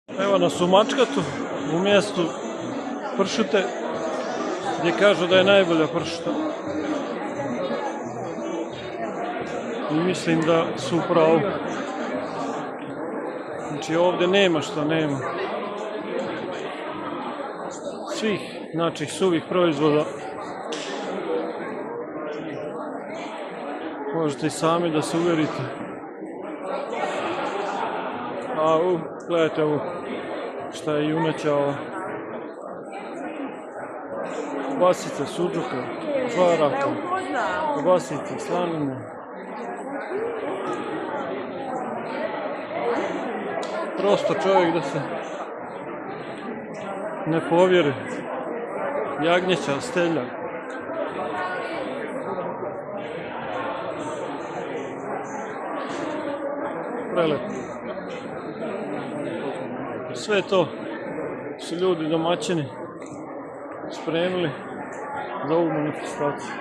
Evo nas u Mačkatu, u mjestu pršute, gdje kažu da je najbolja pršuta. I mislim da su u pravu. Znači ovdje nema šta nema. Svih, znači suvih proizvoda. Možete i sami da se uvjerite. A gledajte ovo, šta je juneća ova. Kobasice, suđuka, žvaraka, kobasice, slanine. Prosto čovjek da se ne povjeri. Jagnjeća, stelja. Prelepo. Sve to su ljudi domaćini spremili za ovu manifestaciju.